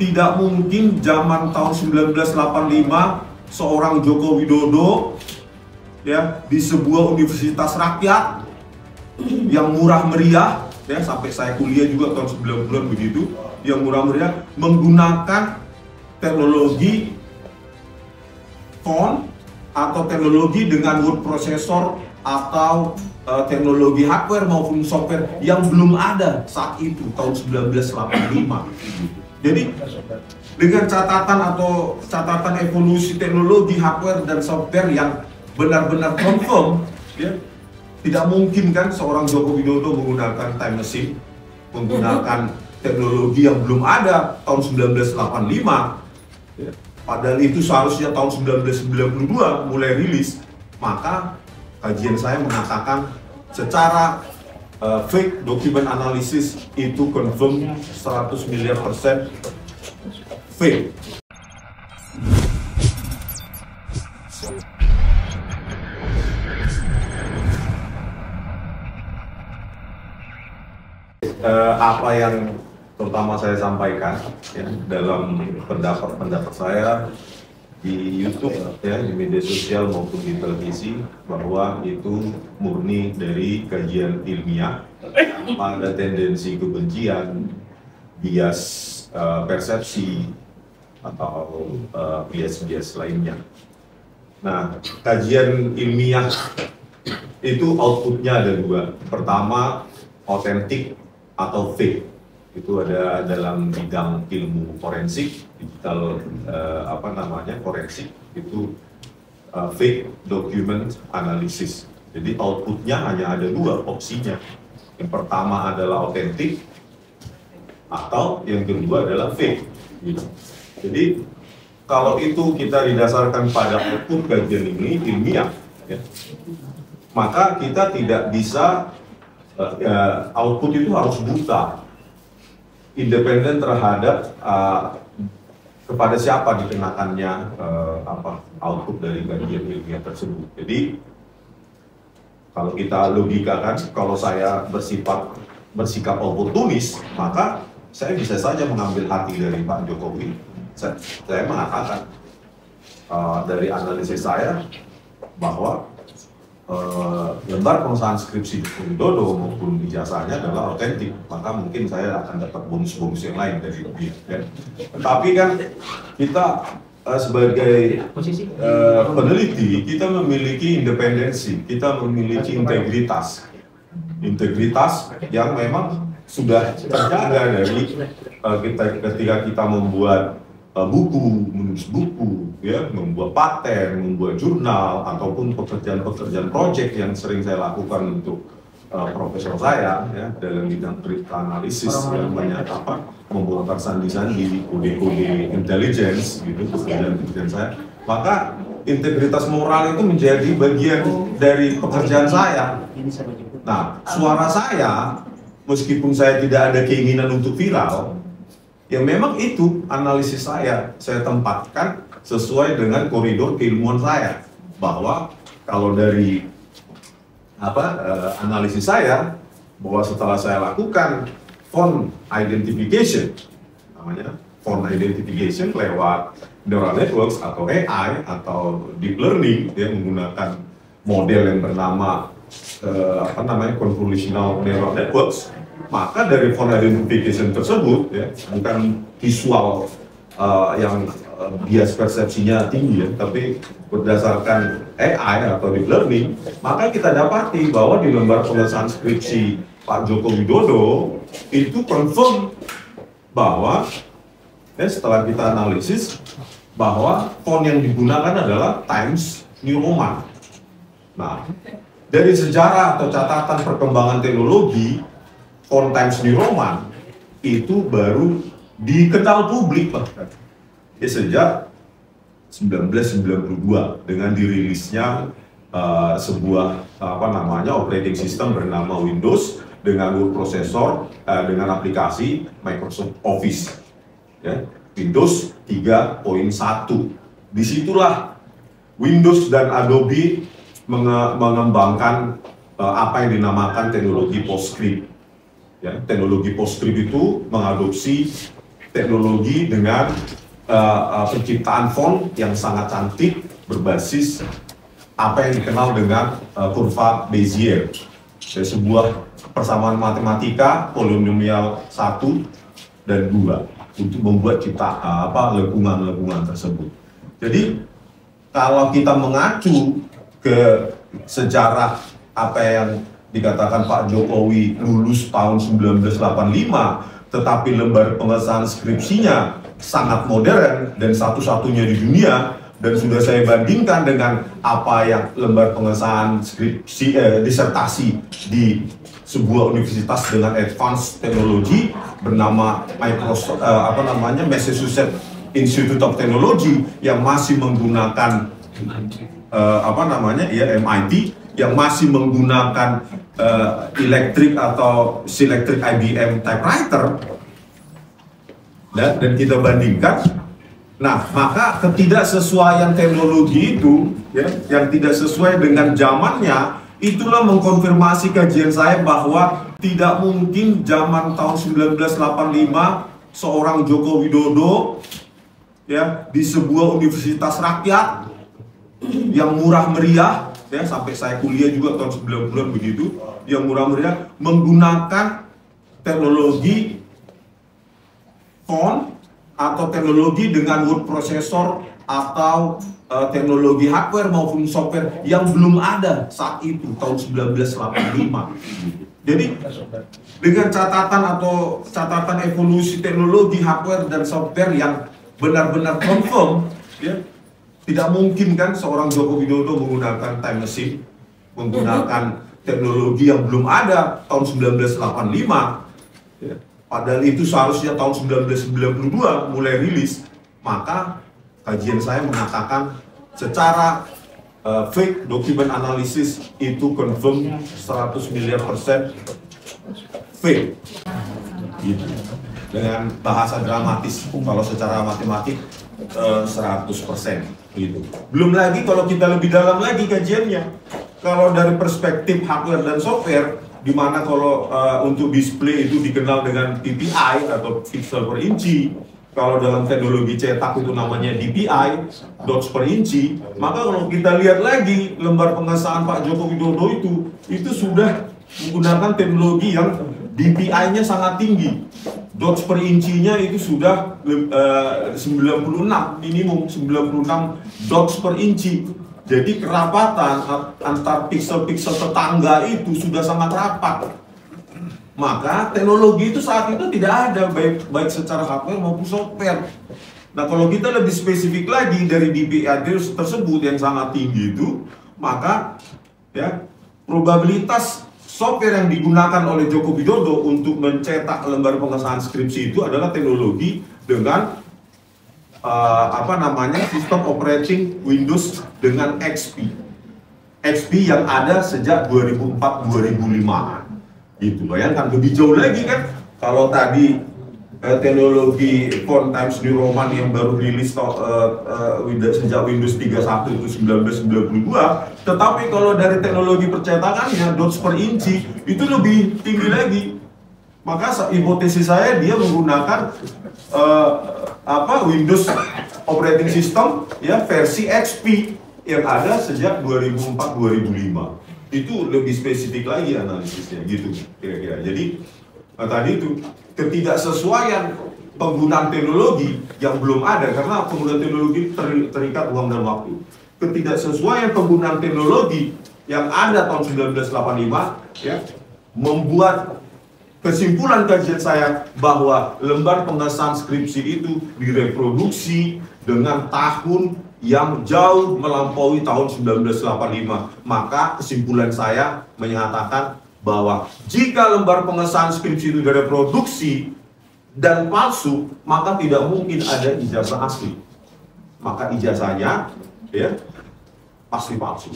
tidak mungkin zaman tahun 1985 seorang Joko Widodo ya di sebuah universitas rakyat yang murah meriah ya, sampai saya kuliah juga tahun 90-an begitu, yang murah meriah menggunakan teknologi font atau teknologi dengan word processor atau teknologi hardware maupun software yang belum ada saat itu tahun 1985. Jadi dengan catatan evolusi teknologi hardware dan software yang benar-benar confirm, ya, tidak mungkin kan seorang Joko Widodo menggunakan time machine, menggunakan teknologi yang belum ada tahun 1985. Ya. Padahal itu seharusnya tahun 1992 mulai rilis. Maka kajian saya mengatakan secara fake document analysis itu confirm 100 miliar % fake. Apa yang terutama saya sampaikan ya, dalam pendapat saya di YouTube ya, di media sosial maupun di televisi, bahwa itu murni dari kajian ilmiah, ada tendensi kebencian, bias persepsi atau bias-bias lainnya. Nah, kajian ilmiah itu outputnya ada dua. Pertama, otentik atau fake. Itu ada dalam bidang ilmu forensik, digital forensik, itu fake document analysis. Jadi outputnya hanya ada dua opsinya. Yang pertama adalah otentik, atau yang kedua adalah fake. Gitu. Jadi kalau itu kita didasarkan pada output kajian ini ilmiah, ya, maka kita tidak bisa output itu harus buta, independen terhadap kepada siapa dikenakannya output dari kajian ilmiah tersebut. Jadi kalau kita logikakan, kalau saya bersikap oportunis, maka saya bisa saja mengambil hati dari Pak Jokowi. Saya mengatakan dari analisis saya bahwa lembar pengesahan skripsi Joko Widodo maupun ijazahnya adalah otentik, maka mungkin saya akan dapat bonus-bonus yang lain dari dia. Kan? Tapi kan kita sebagai peneliti, kita memiliki independensi, kita memiliki integritas yang memang sudah terjaga dari ketika kita membuat buku, menulis buku, ya, membuat paten, membuat jurnal, ataupun pekerjaan-pekerjaan proyek yang sering saya lakukan untuk profesor saya, ya, dalam bidang crypto analisis, yang banyak membongkar sandi-sandi, kode-kode intelligence, gitu, pekerjaan saya. Maka integritas moral itu menjadi bagian dari pekerjaan saya. Nah, suara saya, meskipun saya tidak ada keinginan untuk viral, ya memang itu analisis saya tempatkan sesuai dengan koridor keilmuan saya, bahwa kalau dari analisis saya, bahwa setelah saya lakukan font identification, namanya font identification lewat neural networks atau AI atau deep learning, dia menggunakan model yang bernama convolutional neural networks. Maka dari font identification tersebut, ya, bukan visual yang bias persepsinya tinggi, ya, tapi berdasarkan AI atau deep learning, maka kita dapati bahwa di lembar pengesahan skripsi Pak Joko Widodo itu confirm bahwa, ya, setelah kita analisis, bahwa font yang digunakan adalah Times New Roman. Nah, dari sejarah atau catatan perkembangan teknologi, font Times New Roman itu baru dikenal publik bahkan ya sejak 1992 dengan dirilisnya sebuah operating system bernama Windows dengan word processor dengan aplikasi Microsoft Office, ya, Windows 3.1. Disitulah Windows dan Adobe mengembangkan apa yang dinamakan teknologi PostScript. Ya, teknologi PostScript itu mengadopsi teknologi dengan penciptaan font yang sangat cantik berbasis apa yang dikenal dengan kurva Bezier. Dari sebuah persamaan matematika polinomial 1 dan 2 untuk membuat lengkungan-lengkungan tersebut. Jadi kalau kita mengacu ke sejarah apa yang dikatakan Pak Jokowi lulus tahun 1985, tetapi lembar pengesahan skripsinya sangat modern dan satu-satunya di dunia, dan sudah saya bandingkan dengan apa yang lembar pengesahan skripsi disertasi di sebuah universitas dengan advance teknologi bernama Massachusetts Institute of Technology yang masih menggunakan MIT yang masih menggunakan elektrik atau Selectric IBM typewriter, dan kita bandingkan. Nah, maka ketidaksesuaian teknologi itu ya, yang tidak sesuai dengan zamannya, itulah mengkonfirmasi kajian saya bahwa tidak mungkin zaman tahun 1985 seorang Joko Widodo ya di sebuah universitas rakyat yang murah meriah ya, sampai saya kuliah juga tahun 90-an begitu, yang murah meriah menggunakan teknologi font atau teknologi dengan word processor atau teknologi hardware maupun software yang belum ada saat itu tahun 1985. Jadi dengan catatan evolusi teknologi hardware dan software yang benar-benar confirm ya, tidak mungkin kan seorang Joko Widodo menggunakan time machine, menggunakan teknologi yang belum ada tahun 1985 ya. Padahal itu seharusnya tahun 1992 mulai rilis. Maka kajian saya mengatakan secara fake document analysis itu confirm 100 miliar % fake gitu. Dengan bahasa dramatis, kalau secara matematik 100% gitu. Belum lagi kalau kita lebih dalam lagi kajiannya, kalau dari perspektif hardware dan software, di mana kalau untuk display itu dikenal dengan PPI atau pixel per inci, kalau dalam teknologi cetak itu namanya DPI, dots per inci. Maka kalau kita lihat lagi lembar pengesahan Pak Joko Widodo itu sudah menggunakan teknologi yang DPI-nya sangat tinggi. Dots per incinya itu sudah 96, minimum 96 dots per inci. Jadi kerapatan antar piksel-piksel tetangga itu sudah sangat rapat. Maka teknologi itu saat itu tidak ada, baik secara hardware maupun software. Nah, kalau kita lebih spesifik lagi dari DPI tersebut yang sangat tinggi itu, maka ya probabilitas software yang digunakan oleh Joko Widodo untuk mencetak lembar pengesahan skripsi itu adalah teknologi dengan sistem operating Windows dengan XP yang ada sejak 2004-2005 gitu. Bayangkan lebih jauh lagi kan, kalau tadi teknologi font Times New Roman yang baru rilis sejak Windows 31 itu 1992, tetapi kalau dari teknologi percetakannya dots per inci itu lebih tinggi lagi. Maka hipotesis saya dia menggunakan Windows operating system ya versi XP yang ada sejak 2004-2005. Itu lebih spesifik lagi analisisnya gitu kira-kira. Jadi tadi itu ketidaksesuaian penggunaan teknologi yang belum ada, karena penggunaan teknologi terikat ruang dan waktu. Ketidaksesuaian penggunaan teknologi yang ada tahun 1985 ya membuat kesimpulan kajian saya bahwa lembar pengesahan skripsi itu direproduksi dengan tahun yang jauh melampaui tahun 1985. Maka kesimpulan saya menyatakan bahwa jika lembar pengesahan skripsi itu direproduksi dan palsu, maka tidak mungkin ada ijazah asli. Maka ijazahnya ya pasti palsu.